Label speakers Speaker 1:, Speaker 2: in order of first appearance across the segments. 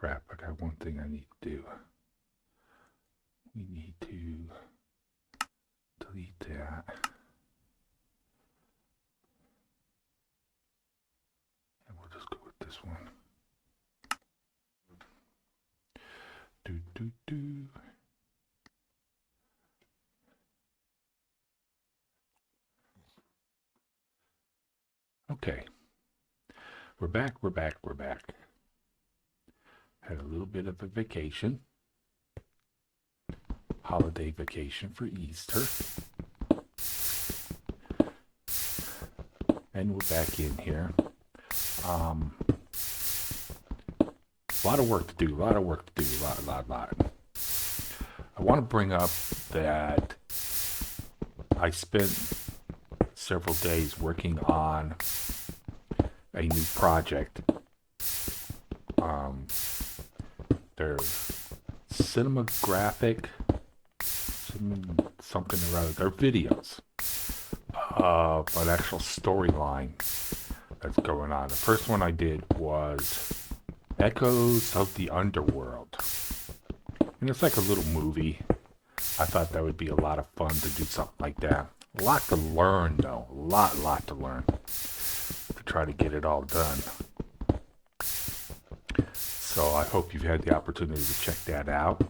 Speaker 1: Crap, I got one thing I need to do. We need to delete that. And we'll just go with this one. Do. Okay. We're back. Had a little bit of a vacation. Holiday vacation for Easter. And we're back in here. A lot of work to do, a lot. I want to bring up that I spent several days working on a new project. They're cinematographic, something or other. They're videos of an actual storyline that's going on. The first one I did was Echoes of the Underworld. And it's like a little movie. I thought that would be a lot of fun to do something like that. A lot to learn, though. A lot to learn to try to get it all done. So I hope you've had the opportunity to check that out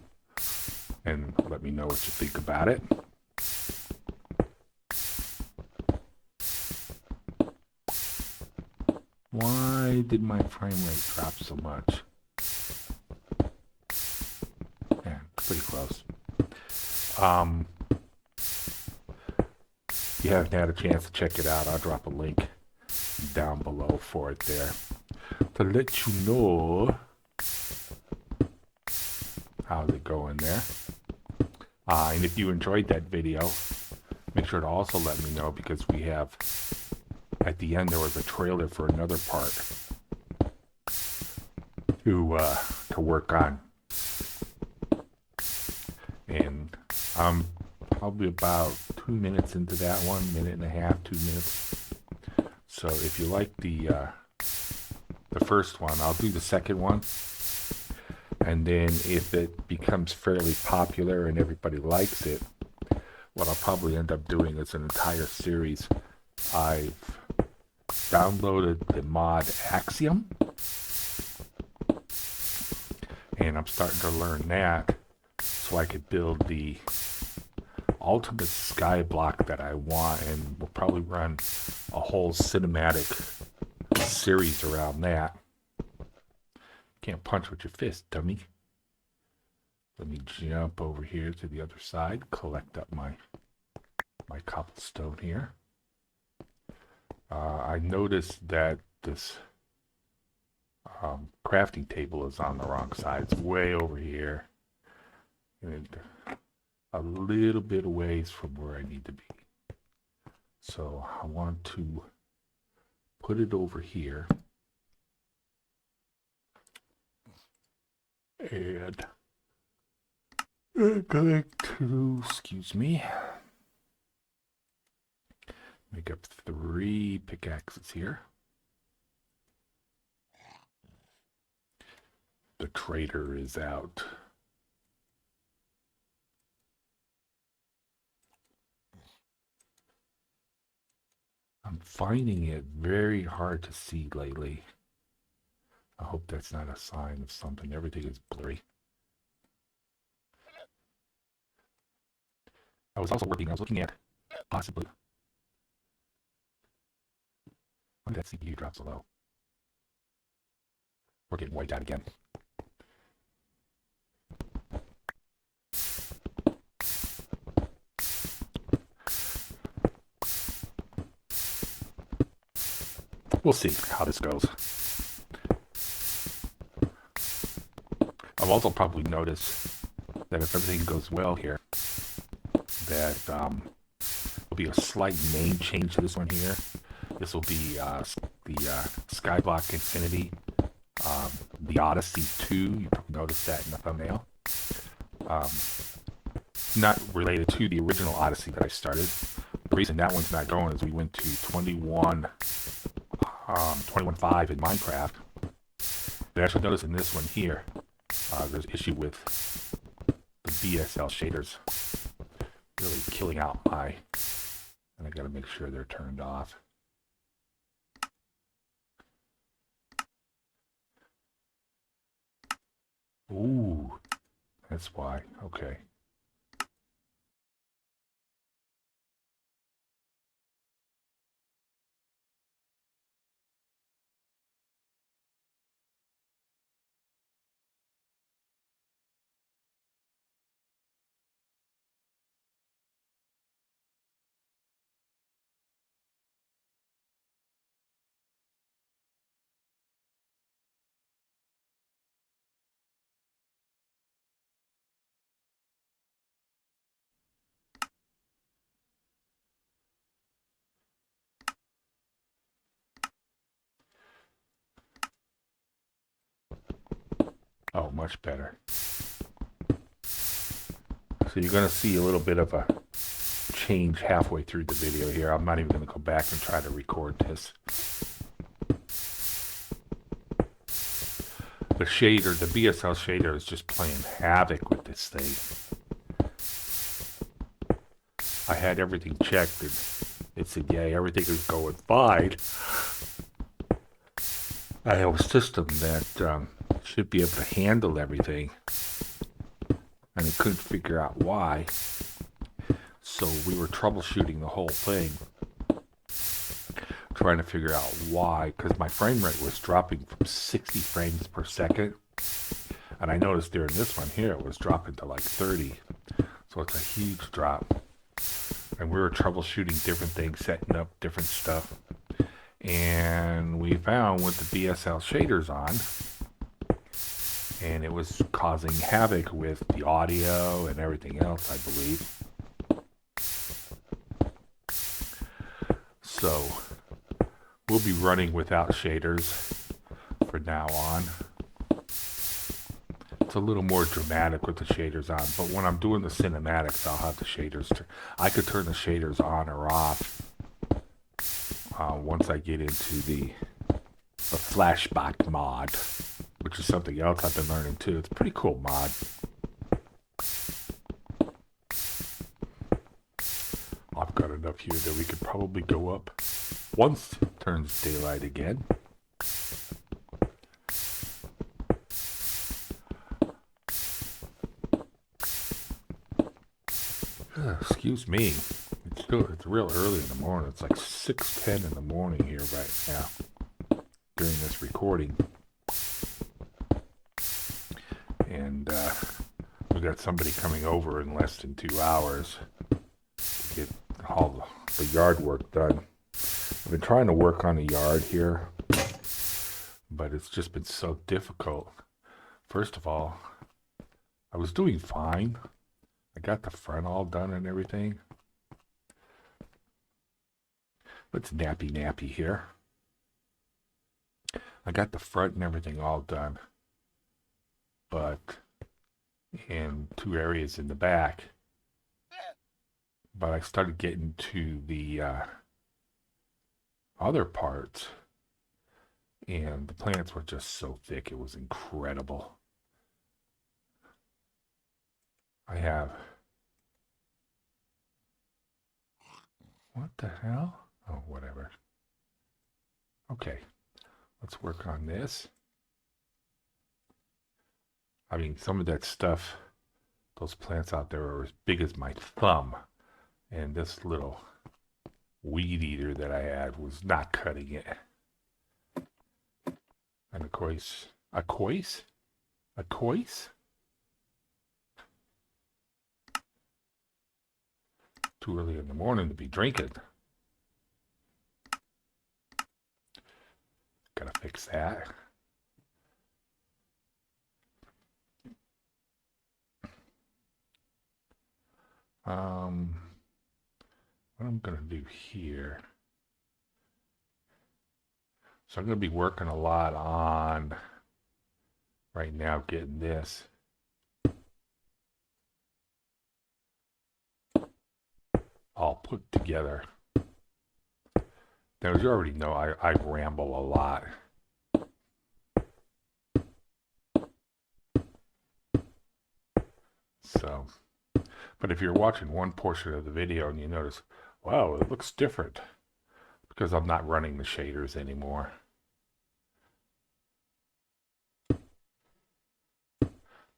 Speaker 1: and let me know what you think about it. Why did my frame rate drop so much? Yeah, pretty close. If you haven't had a chance to check it out, I'll drop a link down below for it there to let you know how's it going there. And if you enjoyed that video, make sure to also let me know, because we have, at the end there was a trailer for another part to work on. And I'm probably about 2 minutes into that one, minute and a half, 2 minutes. So if you like the first one, I'll do the second one. And then if it becomes fairly popular and everybody likes it, what I'll probably end up doing is an entire series. I've downloaded the mod Axiom, and I'm starting to learn that so I could build the ultimate skyblock that I want, and we'll probably run a whole cinematic series around that. Can't punch with your fist, dummy. Let me jump over here to the other side, collect up my cobblestone here. I noticed that this crafting table is on the wrong side. It's way over here, and a little bit away from where I need to be. So I want to put it over here. And I'm going to, excuse me, make up 3 pickaxes here. The trader is out. I'm finding it very hard to see lately. I hope that's not a sign of something. Everything is blurry. I was looking at possibly. Why did that CPU drop so low? We're getting wiped out again. We'll see how this goes. I've also probably noticed that if everything goes well here, that there'll be a slight name change to this one here. This will be the Skyblock Infinity, the Odyssey 2. You probably noticed that in the thumbnail. Not related to the original Odyssey that I started. The reason that one's not going is we went to 21.5 in Minecraft. But actually notice in this one here, There's issue with the BSL shaders really killing out my, and I gotta make sure they're turned off. Ooh, that's why. Okay. Oh, much better. So you're going to see a little bit of a change halfway through the video here. I'm not even going to go back and try to record this. The shader, the BSL shader is just playing havoc with this thing. I had everything checked and it said, yeah, everything is going fine. I have a system that should be able to handle everything, and it couldn't figure out why. So we were troubleshooting the whole thing, trying to figure out why, because my frame rate was dropping from 60 frames per second, and I noticed during this one here it was dropping to like 30, so it's a huge drop. And we were troubleshooting different things, setting up different stuff, and we found with the BSL shaders on, and it was causing havoc with the audio and everything else, I believe. So we'll be running without shaders for now on. It's a little more dramatic with the shaders on, but when I'm doing the cinematics, I'll have the shaders. I could turn the shaders on or off once I get into the flashback mod, which is something else I've been learning too. It's a pretty cool mod. I've got enough here that we could probably go up once it turns daylight again. Excuse me. It's real early in the morning. It's like 6:10 in the morning here right now during this recording. And we got somebody coming over in less than 2 hours to get all the yard work done. I've been trying to work on a yard here, but it's just been so difficult. First of all, I was doing fine. I got the front all done and everything. It's nappy here. I got the front and everything all done, but in 2 areas in the back. But I started getting to the other parts, and the plants were just so thick. It was incredible. I have... What the hell? Oh, whatever. Okay, let's work on this. I mean, some of that stuff, those plants out there are as big as my thumb. And this little weed eater that I had was not cutting it. And of course, a cois? Too early in the morning to be drinking. Gotta fix that. What I'm gonna do here. So I'm gonna be working a lot on right now getting this all put together. Now, as you already know, I ramble a lot. So, but if you're watching one portion of the video and you notice, wow, it looks different, because I'm not running the shaders anymore.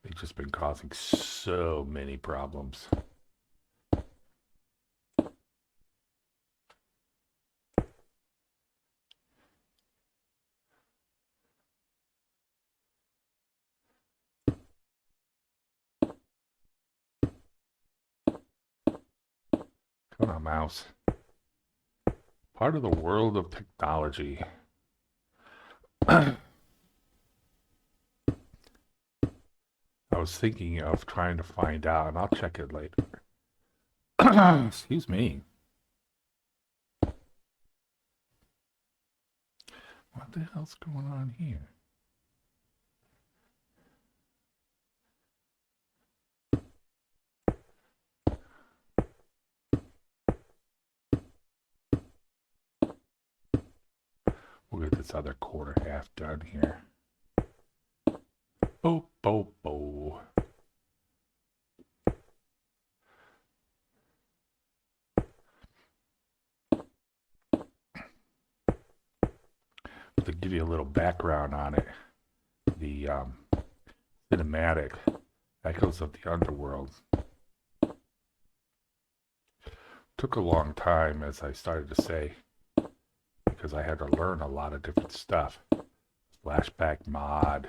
Speaker 1: They've just been causing so many problems. Come on, mouse. Part of the world of technology. I was thinking of trying to find out, and I'll check it later. Excuse me. What the hell's going on here? We'll get this other quarter half done here. Bo, bo, bo. To give you a little background on it, the cinematic Echoes of the Underworld took a long time, as I started to say, because I had to learn a lot of different stuff. Flashback mod,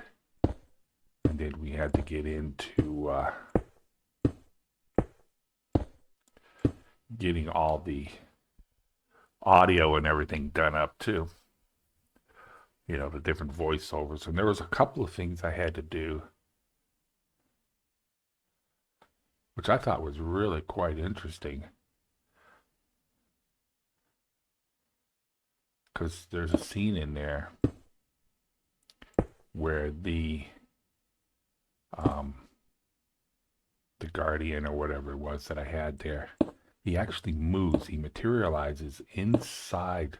Speaker 1: and then we had to get into getting all the audio and everything done up too. You know, the different voiceovers. And there was a couple of things I had to do, which I thought was really quite interesting. Because there's a scene in there where the Guardian, or whatever it was that I had there, he actually moves. He materializes inside.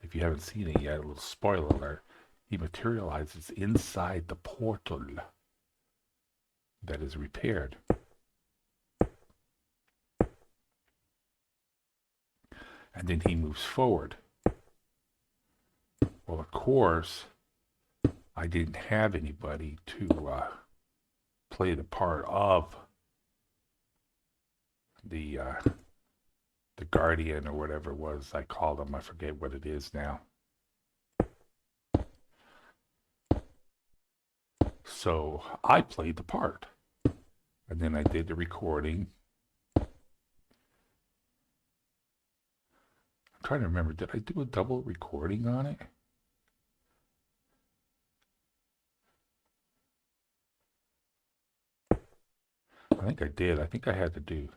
Speaker 1: If you haven't seen it yet, a little spoiler alert. He materializes inside the portal that is repaired. And then he moves forward. Well, of course, I didn't have anybody to play the part of the Guardian, or whatever it was I called him. I forget what it is now. So I played the part, and then I did the recording. I'm trying to remember, did I do a double recording on it? I think I did. I think I had to do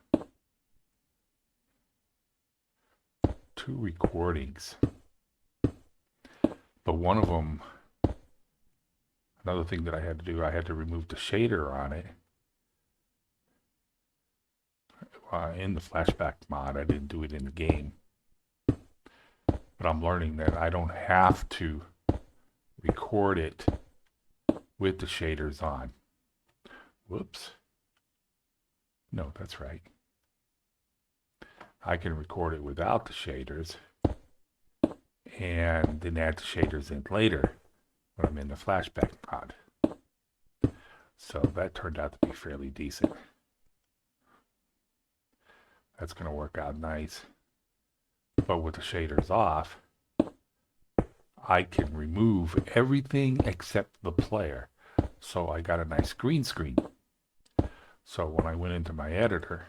Speaker 1: 2 recordings. But one of them, another thing that I had to do, I had to remove the shader on it. In the flashback mod, I didn't do it in the game. But I'm learning that I don't have to record it with the shaders on. Whoops. No, that's right. I can record it without the shaders and then add the shaders in later when I'm in the flashback mod. So that turned out to be fairly decent. That's going to work out nice. But with the shaders off, I can remove everything except the player. So I got a nice green screen. So when I went into my editor,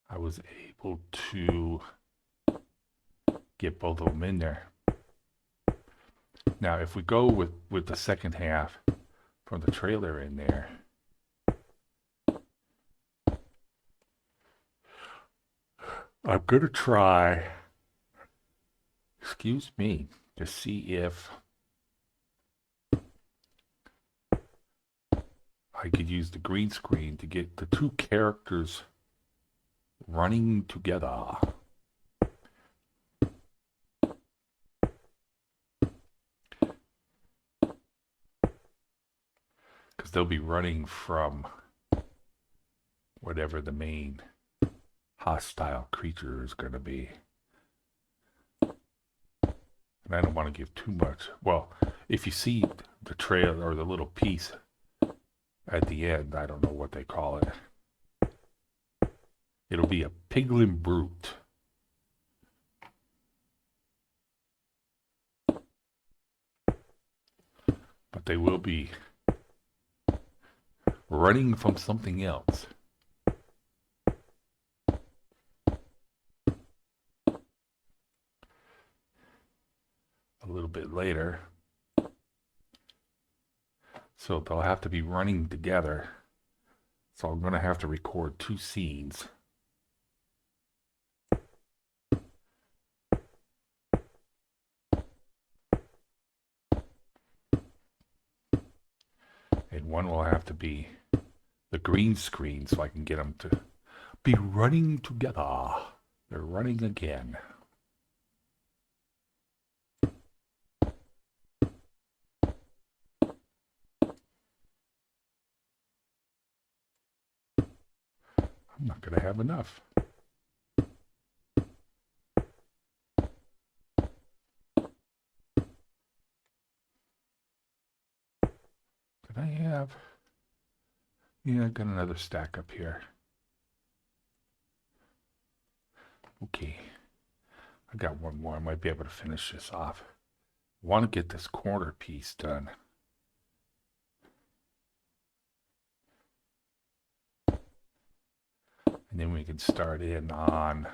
Speaker 1: I was able to get both of them in there. Now, if we go with the second half from the trailer in there, I'm going to try, excuse me, to see if I could use the green screen to get the 2 characters running together. because they'll be running from whatever the main hostile creature is going to be. And I don't want to give too much. Well, if you see the trail or the little piece at the end, I don't know what they call it. It'll be a piglin brute. But they will be running from something else. A little bit later. So they'll have to be running together. So I'm going to have to record 2 scenes. And one will have to be the green screen so I can get them to be running together. They're running again. I'm not going to have enough. Did I have... Yeah, I got another stack up here. Okay. I got one more. I might be able to finish this off. I want to get this corner piece done. And then we can start in on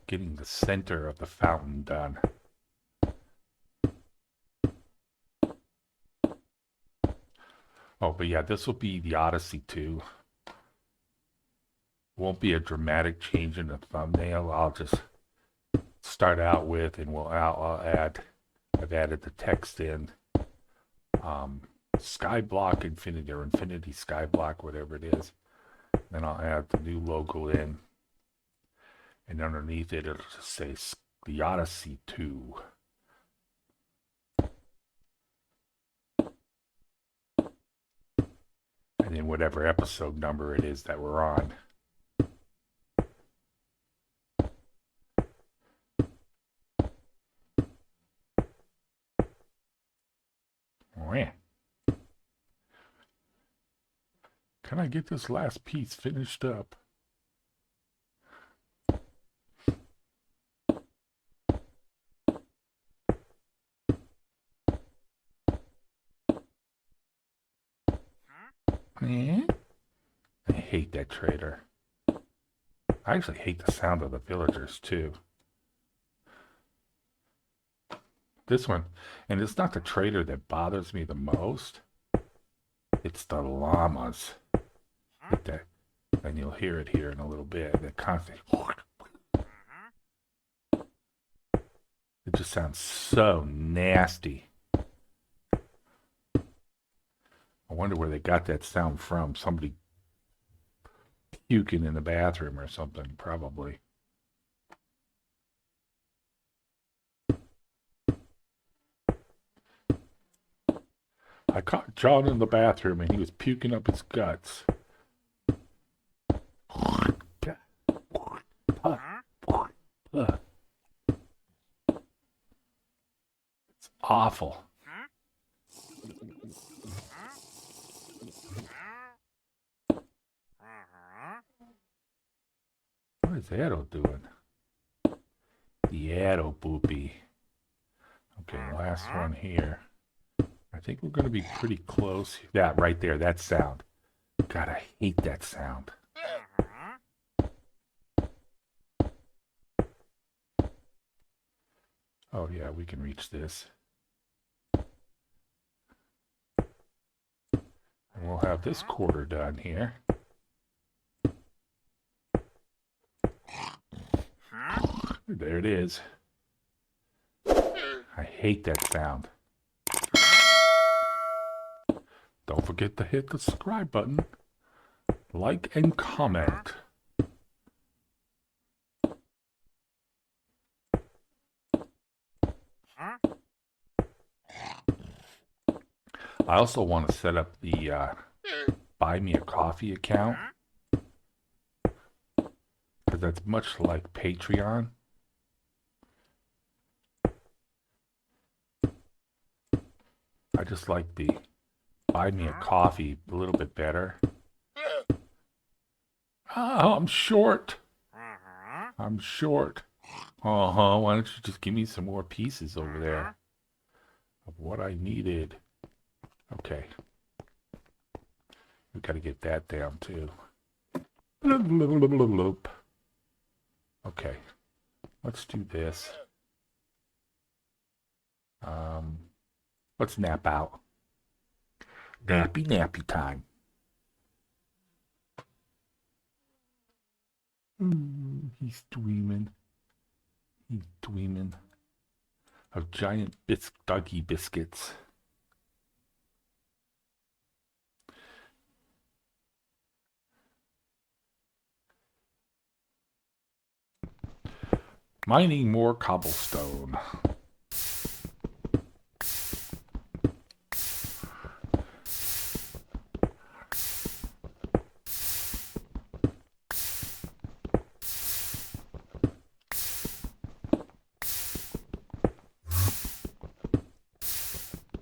Speaker 1: getting the center of the fountain done. Oh, but yeah, this will be the Odyssey 2. Won't be a dramatic change in the thumbnail. I'll just start out with, and I'll add. I've added the text in. Skyblock Infinity or Infinity Skyblock, whatever it is. Then I'll add the new logo in, and underneath it, it'll just say the Odyssey 2. And then whatever episode number it is that we're on. Oh, yeah. Can I get this last piece finished up? Eh? I hate that traitor. I actually hate the sound of the villagers too. This one, and it's not the traitor that bothers me the most. It's the llamas. That, and you'll hear it here in a little bit. That constant. It just sounds so nasty. I wonder where they got that sound from. Somebody puking in the bathroom or something, probably. I caught John in the bathroom and he was puking up his guts. It's awful. What is Arrow doing? The Arrow boopy. Okay, last one here. I think we're going to be pretty close. That right there, that sound. God, I hate that sound. Oh yeah, we can reach this. And we'll have this quarter done here. There it is. I hate that sound. Don't forget to hit the subscribe button, like, and comment. I also want to set up the Buy Me a Coffee account, because that's much like Patreon. I just like the Buy Me a Coffee a little bit better. Oh, I'm short. I'm short. Uh-huh. Why don't you just give me some more pieces over there of what I needed? Okay. We got to get that down too. Okay. Let's do this. Let's nap out. Nappy time. He's dreaming. He's dreaming of giant Dougie biscuits. Mining more cobblestone.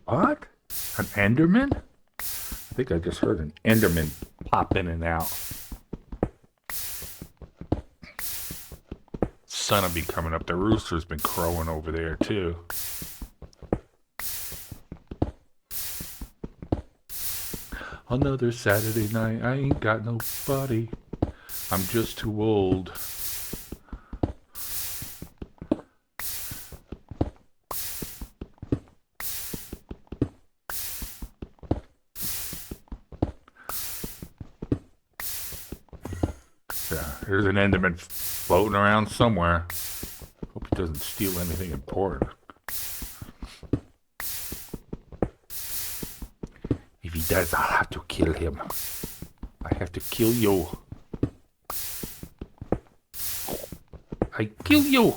Speaker 1: What? An Enderman? I think I just heard an Enderman pop in and out. Sun will be coming up. The rooster's been crowing over there too. Another Saturday night. I ain't got nobody. I'm just too old. Yeah, here's an Enderman floating around somewhere. Hope he doesn't steal anything important. If he does, I'll have to kill him. I have to kill you. I kill you.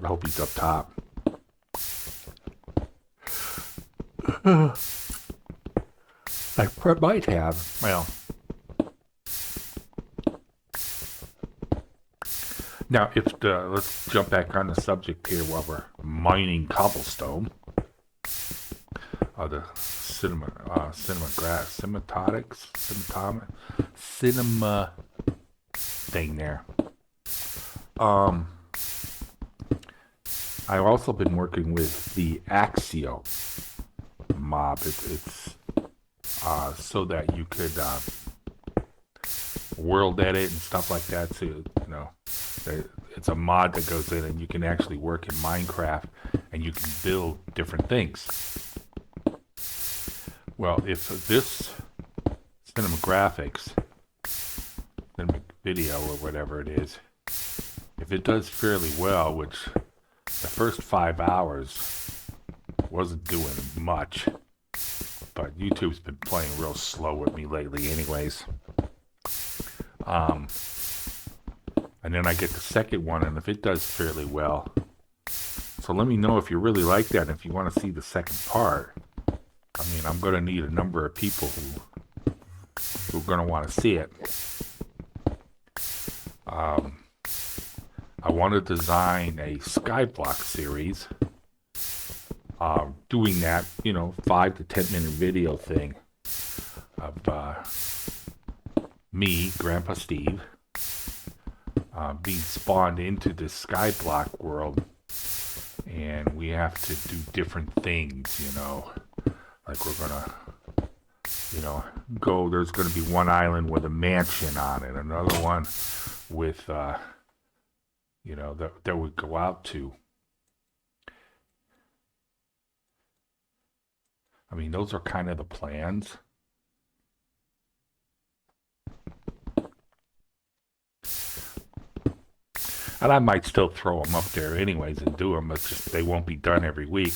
Speaker 1: I hope he's up top. I might have. Well. Now, let's jump back on the subject here while we're mining cobblestone. The cinema thing there. I've also been working with the Axio mob. It's so that you could world edit and stuff like that. So it's a mod that goes in, and you can actually work in Minecraft, and you can build different things. Well, if this cinematic video or whatever it is, if it does fairly well, which the first 5 hours wasn't doing much, but YouTube's been playing real slow with me lately anyways. And then I get the second one, and if it does fairly well, so let me know if you really like that, and if you want to see the second part. I mean, I'm going to need a number of people who are going to want to see it. I want to design a Skyblock series, doing that, 5 to 10 minute video thing of me, Grandpa Steve, being spawned into the Skyblock world, and we have to do different things, like we're gonna, there's gonna be one island with a mansion on it, another one with, that we go out to. I mean, those are kind of the plans. And I might still throw them up there anyways and do them, but just they won't be done every week.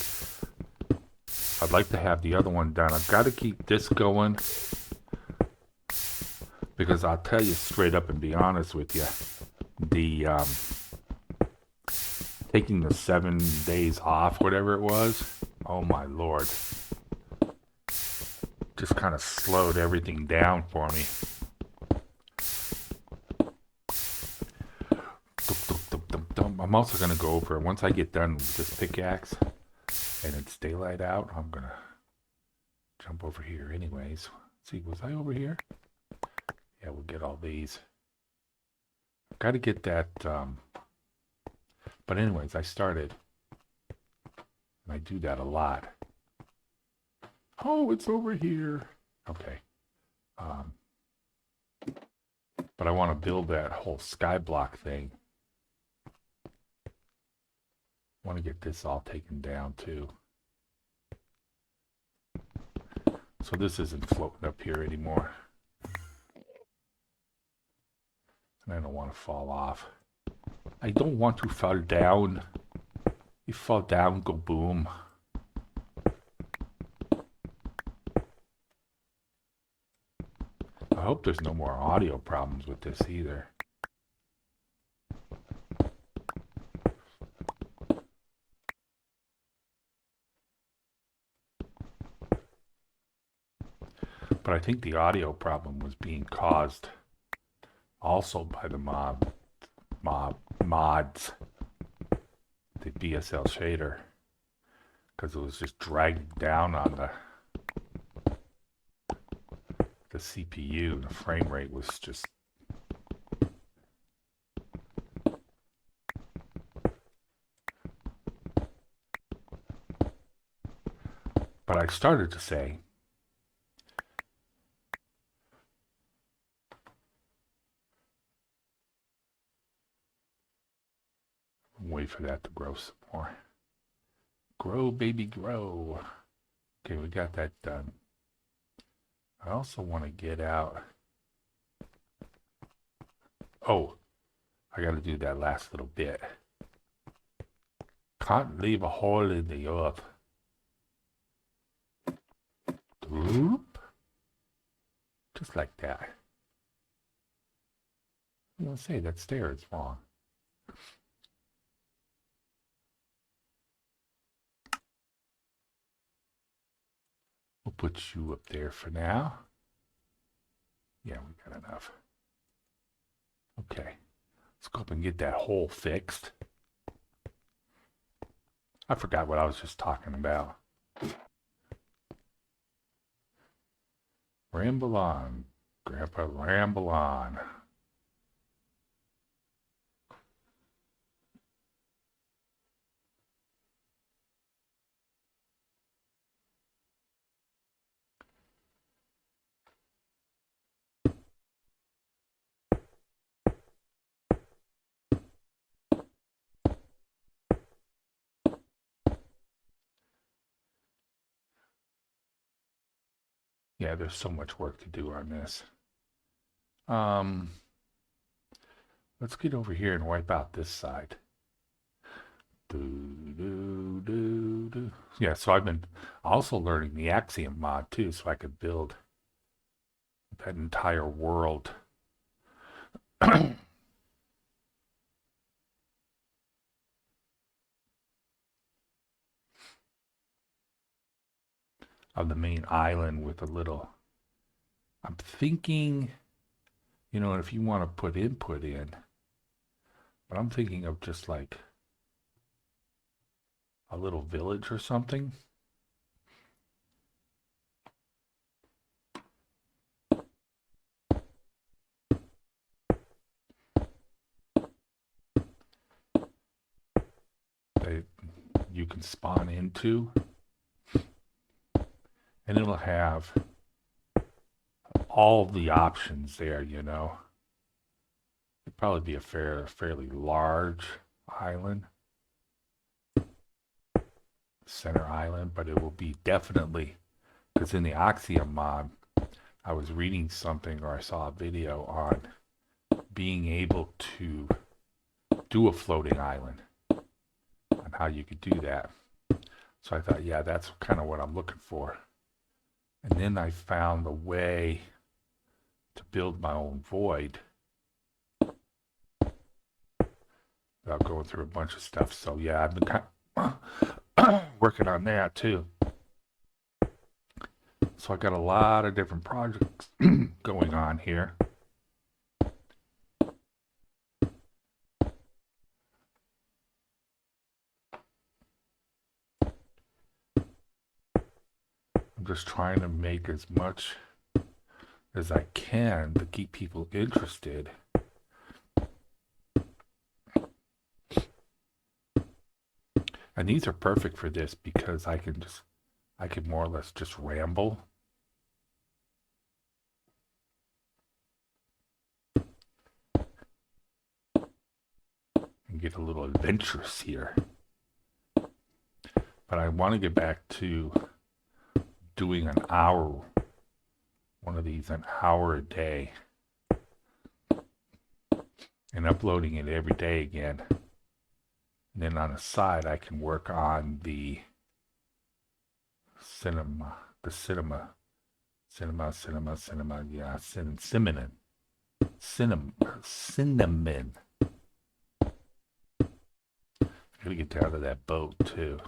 Speaker 1: I'd like to have the other one done. I've got to keep this going, because I'll tell you straight up and be honest with you, taking the 7 days off, whatever it was. Oh my lord. Just kind of slowed everything down for me. I'm also going to go over, once I get done with this pickaxe and it's daylight out, I'm going to jump over here anyways. Let's see, was I over here? Yeah, we'll get all these. Got to get that, but anyways, I started, and I do that a lot. Oh, it's over here. Okay. But I want to build that whole skyblock thing. I want to get this all taken down too. So this isn't floating up here anymore. And I don't want to fall off. I don't want to fall down. You fall down, go boom. I hope there's no more audio problems with this either. But I think the audio problem was being caused also by the mods, the BSL shader, because it was just dragging down on the CPU. The frame rate was just but I started to say wait for that to grow some more. Grow, baby, grow. Okay, we got that done. I also want to get out. Oh, I got to do that last little bit. Can't leave a hole in the earth. Oop. Just like that. I'm going to say that stair is wrong. We'll put you up there for now. Yeah, we got enough. Okay. Let's go up and get that hole fixed. I forgot what I was just talking about. Ramble on, Grandpa, ramble on. Yeah, there's so much work to do on this. Let's get over here and wipe out this side. Yeah, so I've been also learning the Axiom mod too, so I could build that entire world. Of the main island with a little. I'm thinking, you know, if you want to put input in, but I'm thinking of just like a little village or something. That you can spawn into. And it'll have all the options there, you know. It'd probably be a fairly large island. Center island, but it will be definitely, because in the Axiom mod, I was reading something or I saw a video on being able to do a floating island and how you could do that. So I thought, yeah, that's kind of what I'm looking for. And then I found a way to build my own void that without going through a bunch of stuff. So yeah, I've been kind of working on that too. So I got a lot of different projects going on here. I'm just trying to make as much as I can to keep people interested. And these are perfect for this because I can more or less just ramble. And get a little adventurous here. But I want to get back to doing an hour, one of these an hour a day, and uploading it every day again. And then on the side, I can work on the cinema, yeah, cinnamon. I gotta get down to that boat too.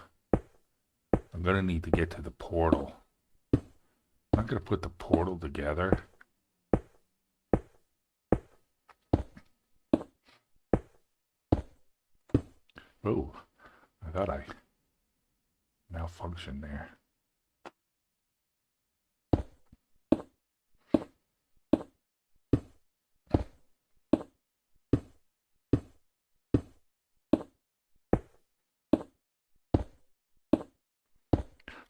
Speaker 1: I'm gonna need to get to the portal. I'm not gonna put the portal together. Oh, I thought I malfunctioned there.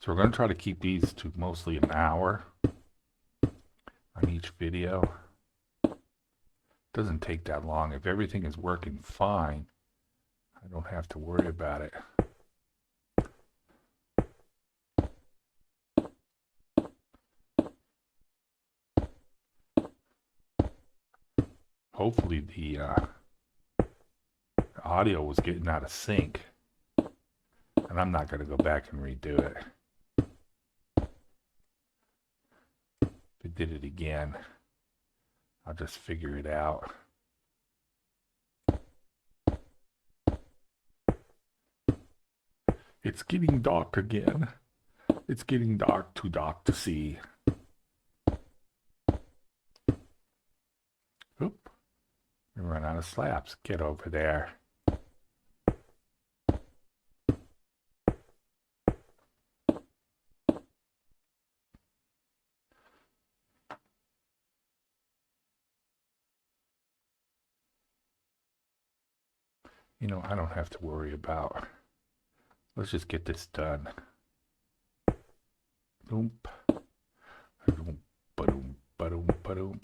Speaker 1: So we're going to try to keep these to mostly an hour on each video. It doesn't take that long. If everything is working fine, I don't have to worry about it. Hopefully the audio was getting out of sync. And I'm not going to go back and redo it. If I did it again, I'll just figure it out. It's getting dark again. It's getting dark, too dark to see. Oop. We run out of slabs. Get over there. You know, I don't have to worry about. Let's just get this done. Boom. Boom. Ba-doom. Ba-doom. Ba-doom.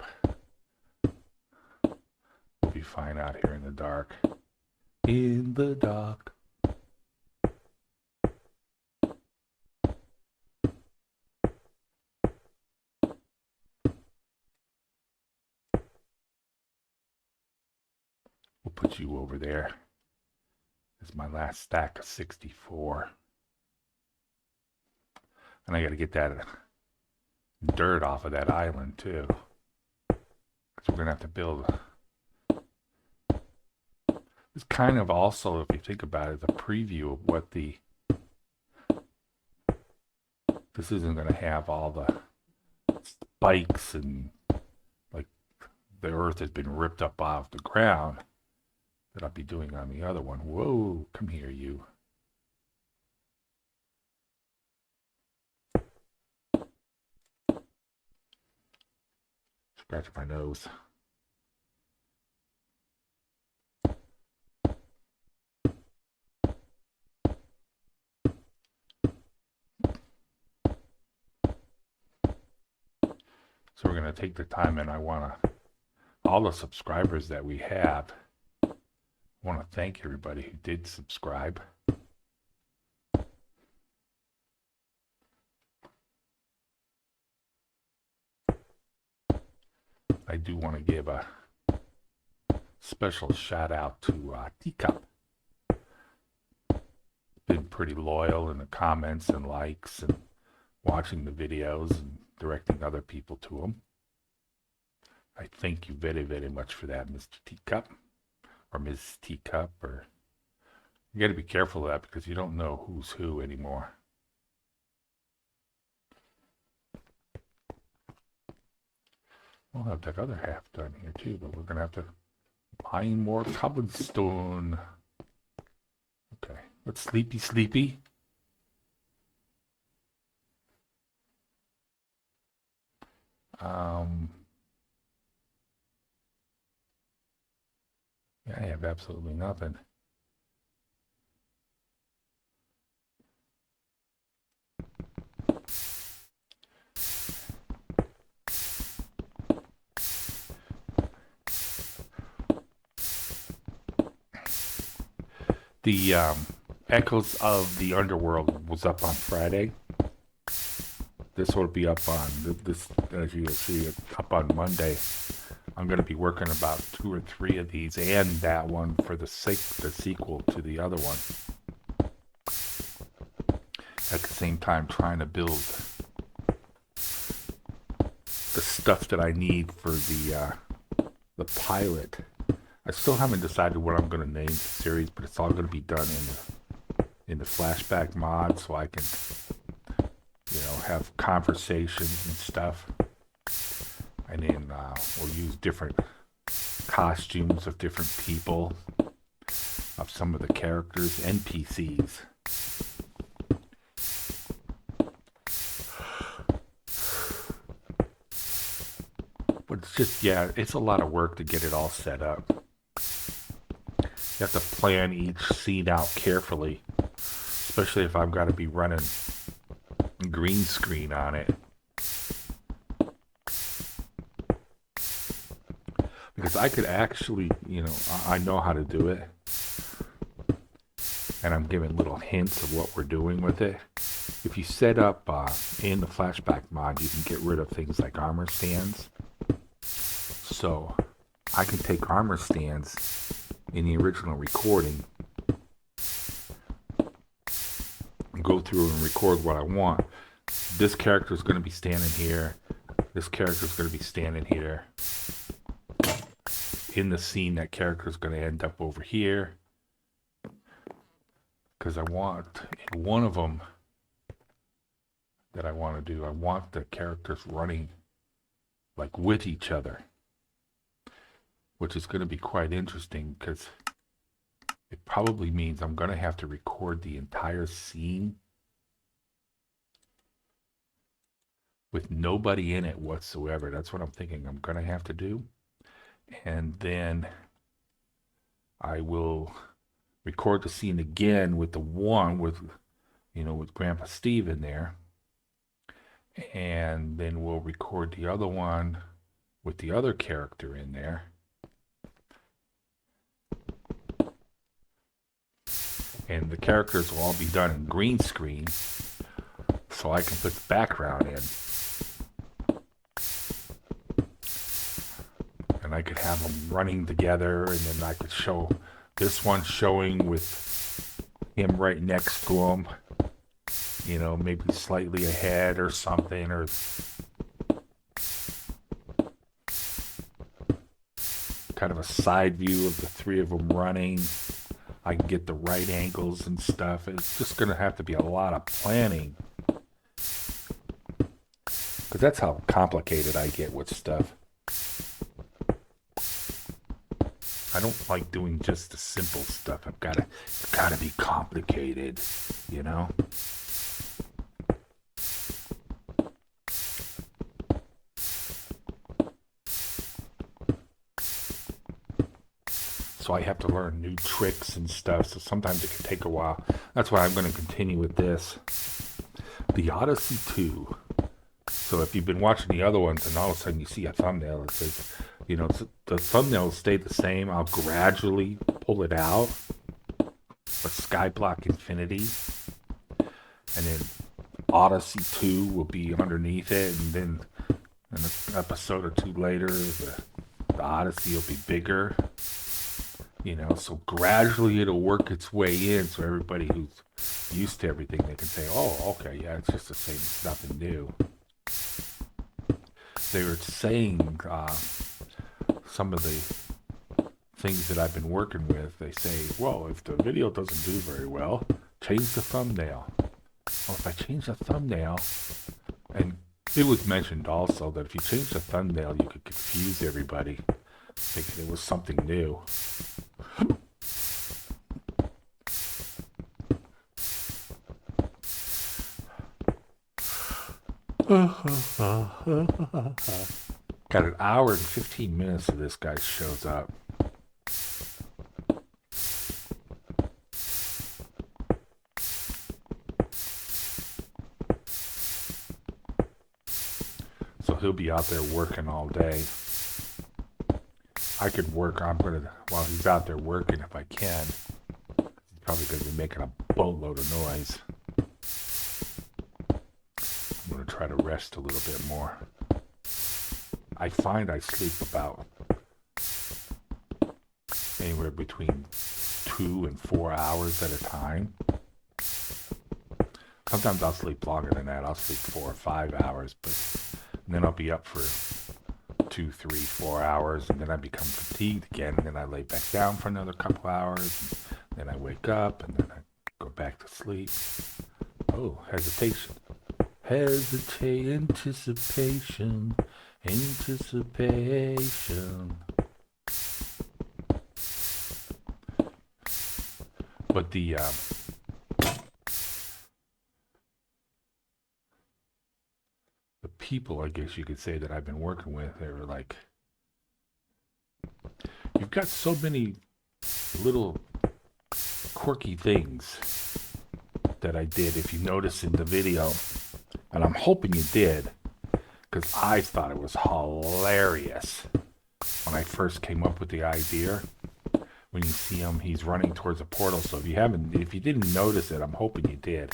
Speaker 1: We'll be fine out here in the dark. In the dark. We'll put you over there. This is my last stack of 64. And I got to get that dirt off of that island too. Because we're going to have to build. It's kind of also, if you think about it, a preview of what the... This isn't going to have all the spikes and like the earth has been ripped up off the ground that I'll be doing on the other one. Whoa, come here, you. Scratch my nose. So we're going to take the time, and I want to, all the subscribers that we have, I want to thank everybody who did subscribe. I do want to give a special shout out to Teacup. Been pretty loyal in the comments and likes and watching the videos and directing other people to them. I thank you very, very much for that, Mr. Teacup, or Ms. Teacup, or You got to be careful of that because you don't know who's who anymore. We'll have that other half done here too, but we're going to have to mine more cobblestone. Okay, let's sleepy. Yeah, I have absolutely nothing. The Echoes of the Underworld was up on Friday. This will be up on this, as you can see, up on Monday. I'm going to be working about 2 or 3 of these and that one for the sequel to the other one. At the same time, trying to build the stuff that I need for the pilot. I still haven't decided what I'm going to name the series, but it's all going to be done in the flashback mod, so I can, have conversations and stuff. And then we'll use different costumes of different people, of some of the characters, NPCs. But it's just, it's a lot of work to get it all set up. You have to plan each scene out carefully, especially if I've got to be running green screen on it. Because I could actually, I know how to do it. And I'm giving little hints of what we're doing with it. If you set up in the flashback mod, you can get rid of things like armor stands. So I can take armor stands in the original recording and go through and record what I want. This character is going to be standing here. This character is going to be standing here. In the scene, that character is going to end up over here. Because I want one of them that I want to do. I want the characters running like with each other, which is going to be quite interesting because it probably means I'm going to have to record the entire scene with nobody in it whatsoever. That's what I'm thinking I'm going to have to do. And then I will record the scene again with the one with Grandpa Steve in there. And then we'll record the other one with the other character in there. And the characters will all be done in green screen, so I can put the background in. And I could have them running together, and then I could show this one showing with him right next to him, maybe slightly ahead or something, or kind of a side view of the 3 of them running. I can get the right angles and stuff. It's just going to have to be a lot of planning. Because that's how complicated I get with stuff. I don't like doing just the simple stuff. It's got to be complicated, So I have to learn new tricks and stuff, so sometimes it can take a while. That's why I'm going to continue with this. The Odyssey 2. So if you've been watching the other ones and all of a sudden you see a thumbnail, it says, the thumbnail will stay the same. I'll gradually pull it out. But Skyblock Infinity. And then Odyssey 2 will be underneath it. And then an episode or 2 later, the Odyssey will be bigger. So gradually it'll work its way in, so everybody who's used to everything, they can say, oh, okay, yeah, it's just the same, it's nothing new. They were saying some of the things that I've been working with, they say, well, if the video doesn't do very well, change the thumbnail. Well, if I change the thumbnail, and it was mentioned also that if you change the thumbnail, you could confuse everybody, thinking it was something new. Got an hour and 15 minutes till this guy shows up. So he'll be out there working all day. I could work, while he's out there working if I can. He's probably going to be making a boatload of noise. I'm going to try to rest a little bit more. I find I sleep about anywhere between 2 and 4 hours at a time. Sometimes I'll sleep longer than that. I'll sleep 4 or 5 hours, and then I'll be up for 2, 3, 4 hours, and then I become fatigued again, and then I lay back down for another couple hours, and then I wake up, and then I go back to sleep. Oh, hesitation. Anticipation. But the people, I guess you could say, that I've been working with, they were like, you've got so many little quirky things that I did, if you notice in the video, and I'm hoping you did, because I thought it was hilarious when I first came up with the idea. When you see him, he's running towards a portal. So if you didn't notice it, I'm hoping you did.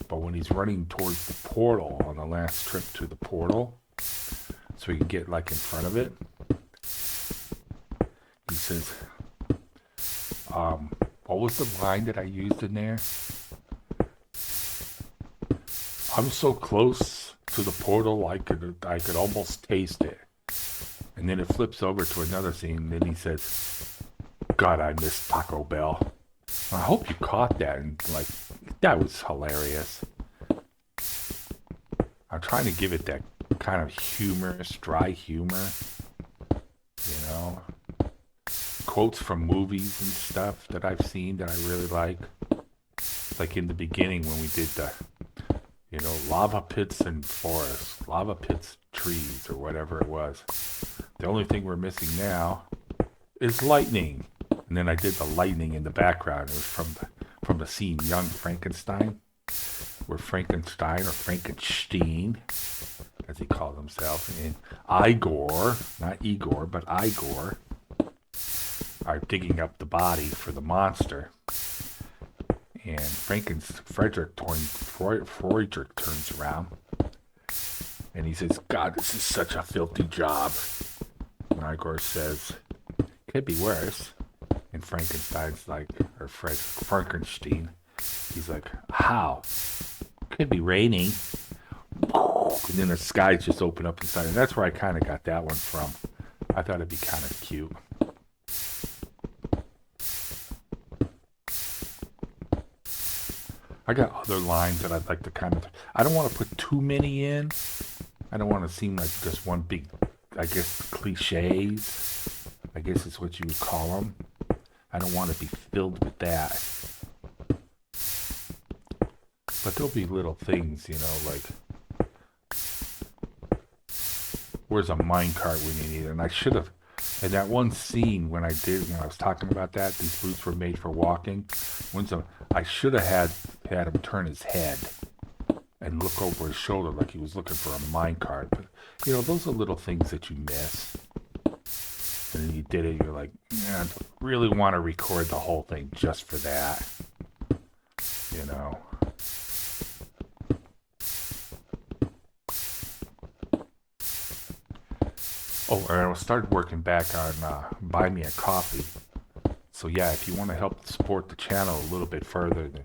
Speaker 1: But when he's running towards the portal on the last trip to the portal, so he can get like in front of it, he says, what was the line that I used in there? I'm so close to the portal, I could almost taste it. And then it flips over to another scene, and then he says, God, I miss Taco Bell. I hope you caught that, and like, that was hilarious. I'm trying to give it that kind of humorous, dry humor, you know? Quotes from movies and stuff that I've seen that I really like. Like in the beginning when we did the, lava pits and forests, lava pits, trees, or whatever it was. The only thing we're missing now is lightning. And then I did the lightning in the background. It was from the scene Young Frankenstein, where Frankenstein, or Frankenstein, as he called himself, and Igor, not Igor, but Igor, are digging up the body for the monster. And Frederick turns around, and he says, God, this is such a filthy job. And Igor says, could be worse. And Frankenstein's like, or Frankenstein, he's like, how? Could be raining. And then the skies just open up inside. And that's where I kind of got that one from. I thought it'd be kind of cute. I got other lines that I'd like to I don't want to put too many in. I don't want to seem like just one big, I guess, cliches. I guess it's what you would call them. I don't want to be filled with that. But there'll be little things, like, where's a minecart when you need it? And I should have, in that one scene when I was talking about that, these boots were made for walking. I should have had him turn his head and look over his shoulder like he was looking for a minecart. But, those are little things that you miss. And then you did it, you're like, I don't really want to record the whole thing just for that. Oh, and I started working back on Buy Me a Coffee. So yeah, if you want to help support the channel a little bit further, then,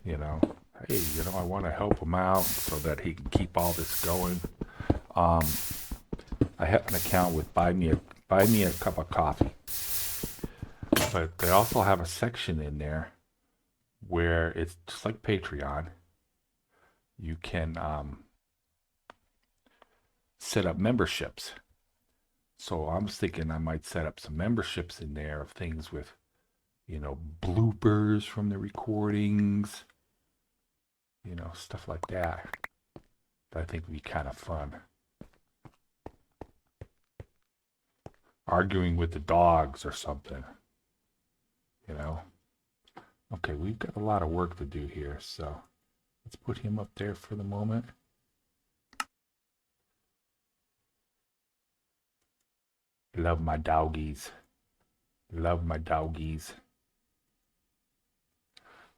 Speaker 1: hey, I want to help him out so that he can keep all this going. I have an account with Buy Me a Cup of Coffee. But they also have a section in there where it's just like Patreon. You can set up memberships. So I was thinking I might set up some memberships in there of things with, bloopers from the recordings, stuff like that. That I think would be kind of fun. Arguing with the dogs or something, Okay, we've got a lot of work to do here, so let's put him up there for the moment. Love my doggies. Love my doggies.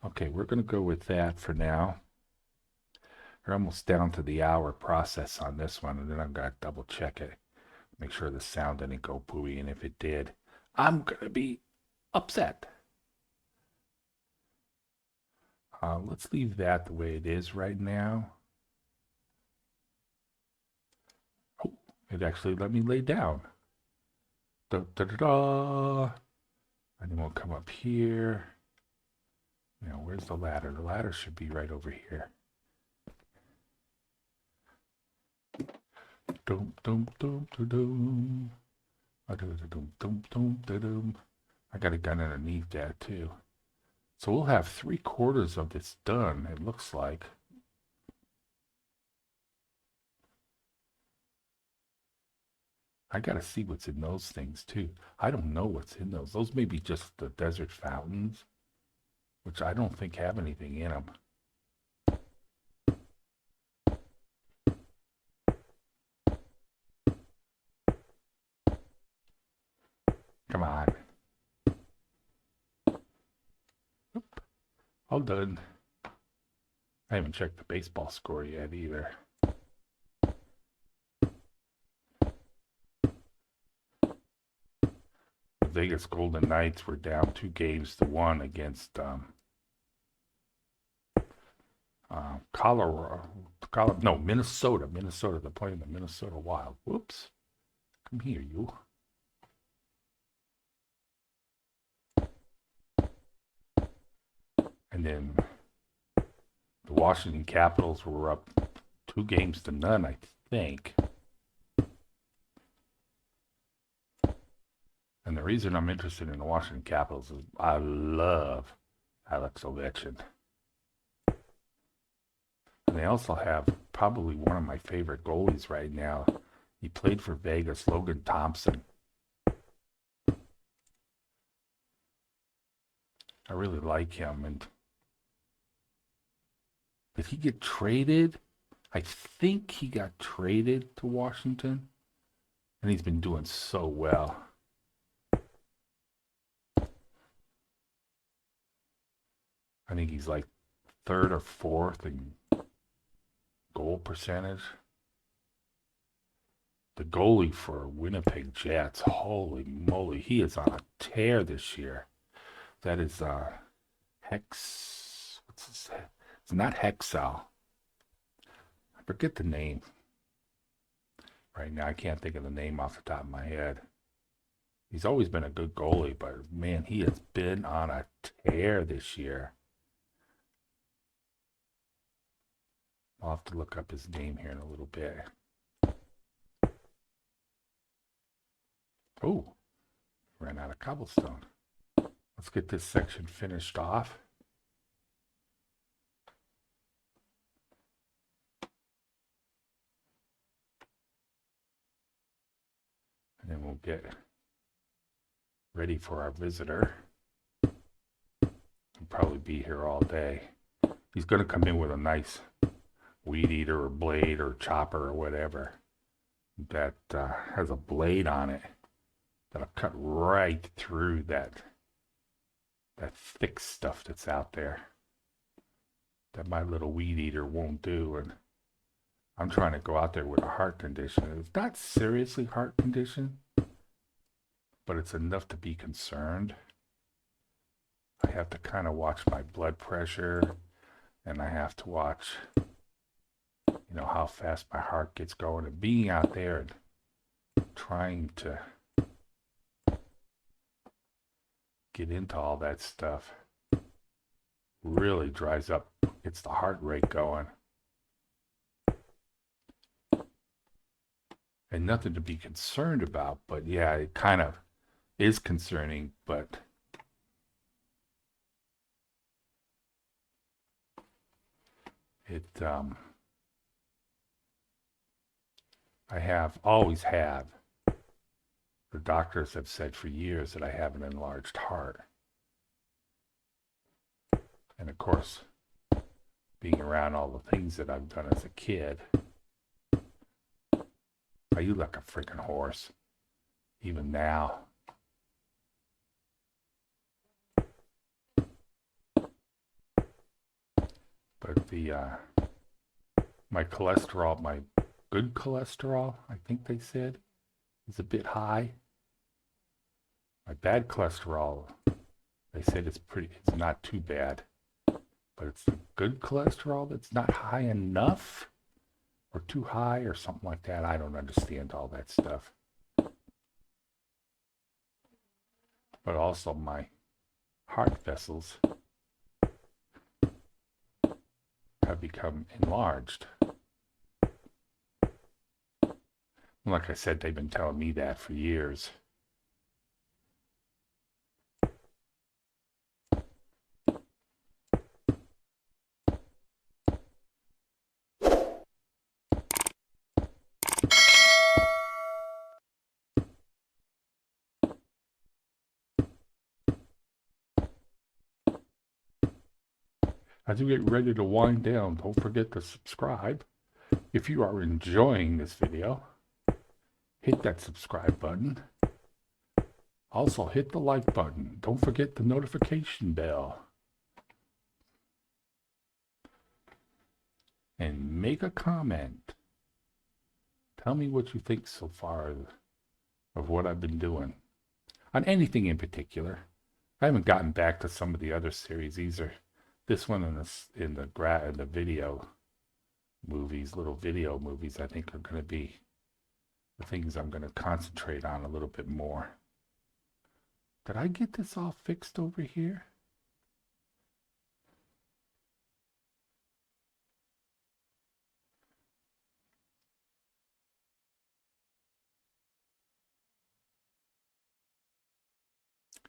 Speaker 1: Okay, we're going to go with that for now. We're almost down to the hour process on this one, and then I'm going to double check it. Make sure the sound didn't go pooey, and if it did, I'm going to be upset. Let's leave that the way it is right now. Oh, it actually let me lay down. Da, da, da, da. And then we'll come up here. Now, where's the ladder? The ladder should be right over here. Dum, dum, dum, dum, dum. I got a gun underneath that, too. So we'll have 3/4 of this done, it looks like. I gotta see what's in those things too. I don't know what's in those. Those may be just the desert fountains, which I don't think have anything in them. Come on. Oop. All done. I haven't checked the baseball score yet either. The Vegas Golden Knights were down 2-1 against Minnesota. They're playing the Minnesota Wild. Whoops. Come here, you. And then the Washington Capitals were up 2-0, I think. And the reason I'm interested in the Washington Capitals is I love Alex Ovechkin. And they also have probably one of my favorite goalies right now. He played for Vegas, Logan Thompson. I really like him. And did he get traded? I think he got traded to Washington. And he's been doing so well. I think he's like 3rd or 4th in goal percentage. The goalie for Winnipeg Jets, holy moly, he is on a tear this year. That is Hex. What's his name? It's not Hexal. I forget the name. Right now, I can't think of the name off the top of my head. He's always been a good goalie, but man, he has been on a tear this year. I'll have to look up his name here in a little bit. Oh, ran out of cobblestone. Let's get this section finished off. And then we'll get ready for our visitor. He'll probably be here all day. He's going to come in with a nice weed eater or blade or chopper or whatever that has a blade on it that'll cut right through that thick stuff that's out there that my little weed eater won't do. And I'm trying to go out there with a heart condition. It's not seriously heart condition, but it's enough to be concerned. I have to kind of watch my blood pressure, and I have to watch how fast my heart gets going, and being out there and trying to get into all that stuff. Really dries up, gets the heart rate going. And nothing to be concerned about, but yeah, it kind of is concerning, but it I always have. The doctors have said for years that I have an enlarged heart. And of course, being around all the things that I've done as a kid, I eat like a freaking horse, even now. But my cholesterol, my good cholesterol, I think they said, is a bit high. My bad cholesterol, they said it's not too bad. But it's the good cholesterol that's not high enough or too high or something like that. I don't understand all that stuff. But also my heart vessels have become enlarged. Like I said, they've been telling me that for years. As you get ready to wind down, don't forget to subscribe. If you are enjoying this video, hit that subscribe button. Also, hit the like button. Don't forget the notification bell. And make a comment. Tell me what you think so far of what I've been doing. On anything in particular. I haven't gotten back to some of the other series either. This one in the video movies, little video movies, I think are going to be the things I'm going to concentrate on a little bit more. Did I get this all fixed over here?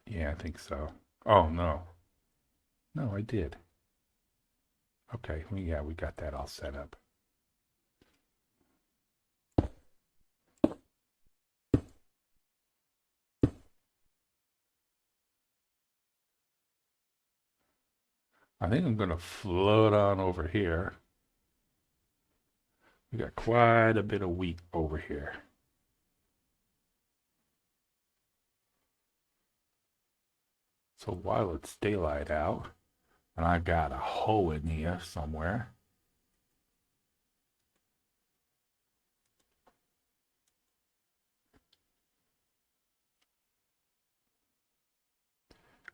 Speaker 1: Yeah, I think so. Oh, no. No, I did. Okay, well, yeah, we got that all set up. I think I'm going to float on over here. We got quite a bit of wheat over here. So while it's daylight out, and I got a hoe in here somewhere,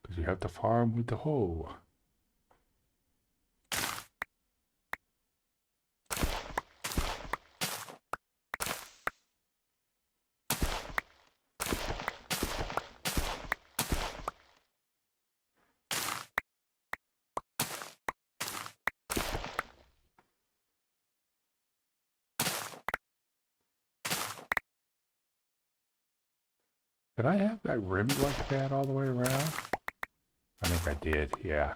Speaker 1: because you have to farm with the hoe. Did I have that rimmed like that all the way around? I think I did, yeah.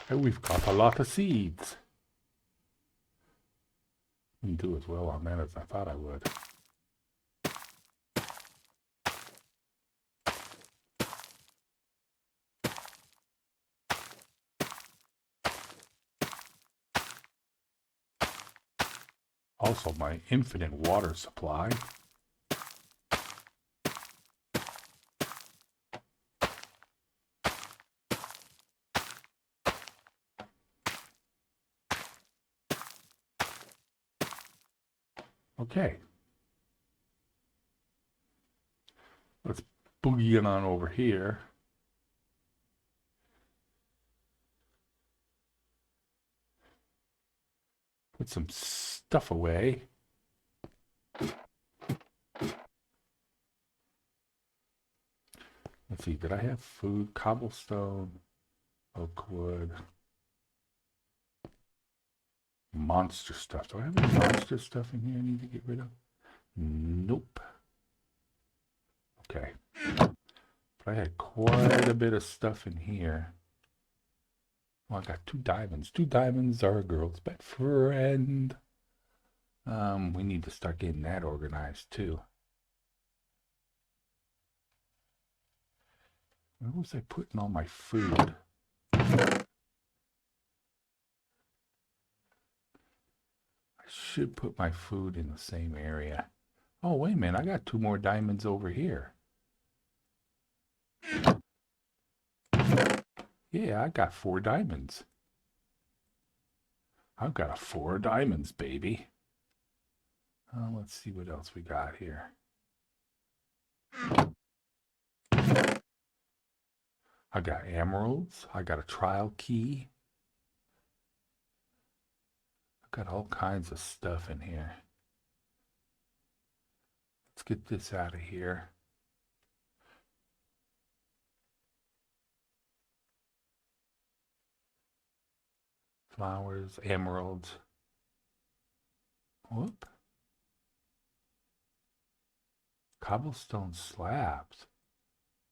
Speaker 1: And we've got a lot of seeds. Didn't do as well on that as I thought I would. Also, my infinite water supply. Okay. Let's boogie it on over here. put some stuff away. Let's see, did I have food? Cobblestone, oak wood, monster stuff. Do I have any monster stuff in here I need to get rid of? Nope. Okay. But I had quite a bit of stuff in here. Well, I got 2 diamonds. 2 diamonds are a girl's best friend. We need to start getting that organized too. Where was I putting all my food? I should put my food in the same area. Oh, wait a minute. I got 2 more diamonds over here. Yeah, I got 4 diamonds. I've got 4 diamonds, baby. Let's see what else we got here. I got emeralds. I got a trial key. I've got all kinds of stuff in here. Let's get this out of here. Flowers, emeralds. Whoop. Cobblestone slabs.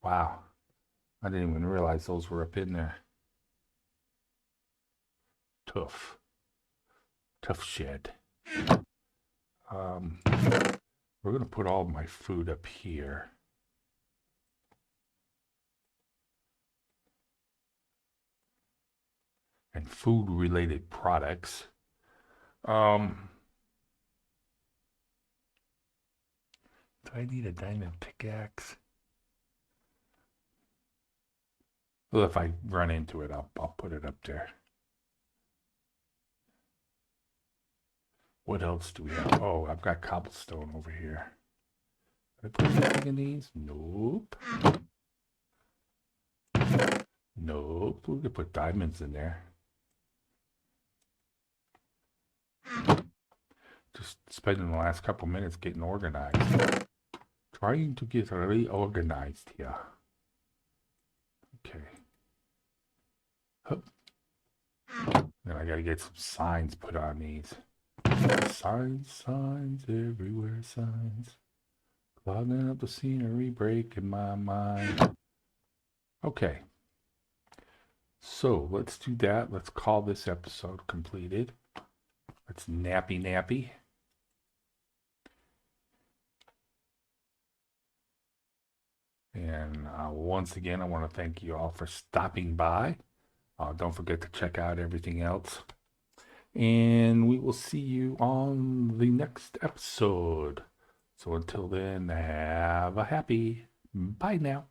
Speaker 1: Wow. I didn't even realize those were up in there. Tough. Tough shed. We're going to put all my food up here. And food-related products. Do I need a diamond pickaxe? Well, if I run into it, I'll put it up there. What else do we have? Oh, I've got cobblestone over here. Did I put anything in these? Nope. Nope. We could put diamonds in there. Just spending the last couple minutes getting organized. Trying to get reorganized here. Okay. Hup. Then I gotta get some signs put on these. Signs everywhere, signs. Clogging up the scenery, breaking my mind. Okay. So let's do that. Let's call this episode completed. Let's nappy. And once again, I want to thank you all for stopping by. Don't forget to check out everything else. And we will see you on the next episode. So until then, have a happy. Bye now.